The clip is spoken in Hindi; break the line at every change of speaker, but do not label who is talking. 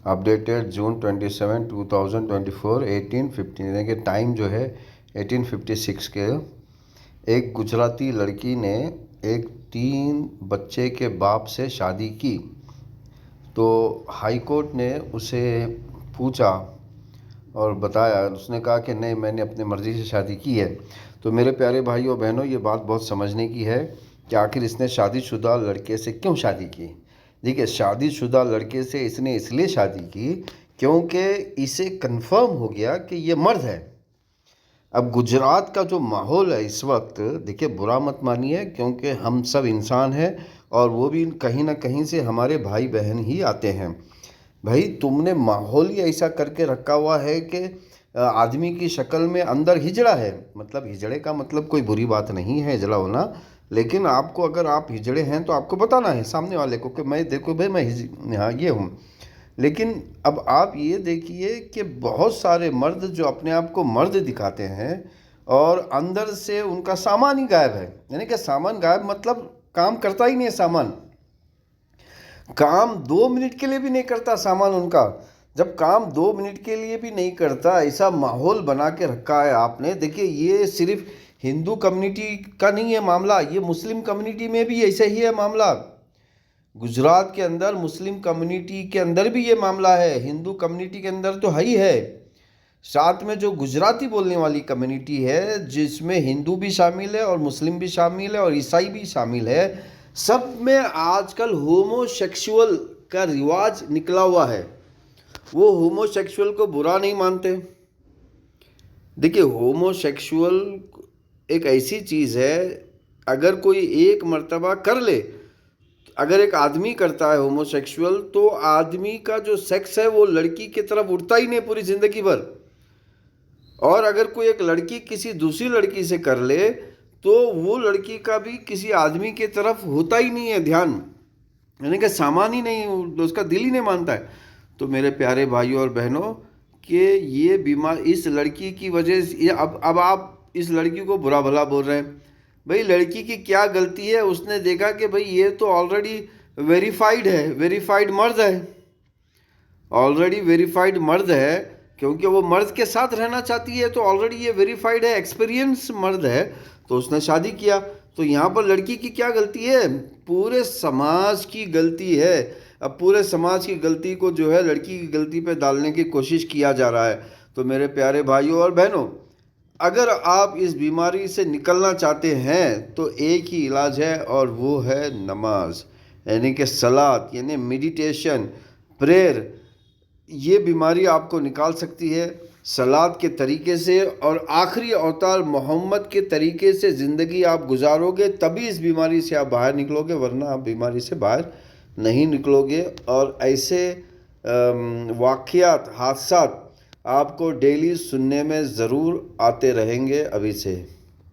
अपडेटेड जून 27 2024 18:15 यानी कि टाइम जो है 18:56 के। एक गुजराती लड़की ने एक 3 बच्चे के बाप से शादी की, तो हाई कोर्ट ने उसे पूछा और बताया, उसने कहा कि नहीं, मैंने अपनी मर्ज़ी से शादी की है। तो मेरे प्यारे भाइयों बहनों, ये बात बहुत समझने की है कि आखिर इसने शादीशुदा लड़के से क्यों शादी की। देखिए, शादीशुदा लड़के से इसने इसलिए शादी की क्योंकि इसे कंफर्म हो गया कि ये मर्द है। अब गुजरात का जो माहौल है इस वक्त, देखिए बुरा मत मानिए, क्योंकि हम सब इंसान हैं और वो भी कहीं ना कहीं से हमारे भाई बहन ही आते हैं। भाई, तुमने माहौल ही ऐसा करके रखा हुआ है कि आदमी की शक्ल में अंदर हिजड़ा है। मतलब हिजड़े का मतलब कोई बुरी बात नहीं है हिजड़ा होना, लेकिन आपको, अगर आप हिजड़े हैं तो आपको बताना है सामने वाले को कि मैं, देखो भाई, मैं हाँ ये हूँ। लेकिन अब आप ये देखिए कि बहुत सारे मर्द जो अपने आप को मर्द दिखाते हैं और अंदर से उनका सामान ही गायब है। यानी कि सामान गायब मतलब काम करता ही नहीं है सामान। काम 2 मिनट के लिए भी नहीं करता सामान उनका। जब काम 2 मिनट के लिए भी नहीं करता, ऐसा माहौल बना के रखा है आपने। देखिए, ये सिर्फ हिंदू कम्युनिटी का नहीं है मामला, ये मुस्लिम कम्युनिटी में भी ऐसा ही है मामला। गुजरात के अंदर मुस्लिम कम्युनिटी के अंदर भी ये मामला है, हिंदू कम्युनिटी के अंदर तो है ही है। साथ में जो गुजराती बोलने वाली कम्युनिटी है, जिसमें हिंदू भी शामिल है और मुस्लिम भी शामिल है और ईसाई भी शामिल है, सब में आजकल होमोसेक्सुअल का रिवाज निकला हुआ है। वो होमोसेक्सुअल को बुरा नहीं मानते। देखिए, होमोसेक्सुअल एक ऐसी चीज़ है, अगर कोई एक मर्तबा कर ले, अगर एक आदमी करता है होमोसेक्सुअल, तो आदमी का जो सेक्स है वो लड़की की तरफ उठता ही नहीं पूरी ज़िंदगी भर। और अगर कोई एक लड़की किसी दूसरी लड़की से कर ले, तो वो लड़की का भी किसी आदमी की तरफ होता ही नहीं है ध्यान। यानी कि सामान ही नहीं, उसका दिल ही नहीं मानता है। तो मेरे प्यारे भाइयों और बहनों, कि ये बीमार इस लड़की की वजह से, ये अब आप इस लड़की को बुरा भला बोल रहे हैं। भाई, लड़की की क्या गलती है? उसने देखा कि भाई ये तो ऑलरेडी वेरीफाइड है, वेरीफाइड मर्द है, ऑलरेडी वेरीफाइड मर्द है। क्योंकि वो मर्द के साथ रहना चाहती है, तो ऑलरेडी ये वेरीफाइड है, एक्सपीरियंस मर्द है, तो उसने शादी किया। तो यहाँ पर लड़की की क्या गलती है? पूरे समाज की गलती है। अब पूरे समाज की गलती को जो है लड़की की गलती पे डालने की कोशिश किया जा रहा है। तो मेरे प्यारे भाइयों और बहनों, अगर आप इस बीमारी से निकलना चाहते हैं तो एक ही इलाज है, और वो है नमाज, यानी कि सलात, यानी मेडिटेशन, प्रेयर। ये बीमारी आपको निकाल सकती है सलात के तरीके से, और आखिरी अवतार मोहम्मद के तरीके से ज़िंदगी आप गुजारोगे, तभी इस बीमारी से आप बाहर निकलोगे, वरना आप बीमारी से बाहर नहीं निकलोगे। और ऐसे वाक़यात, हादसात आपको डेली सुनने में ज़रूर आते रहेंगे अभी से।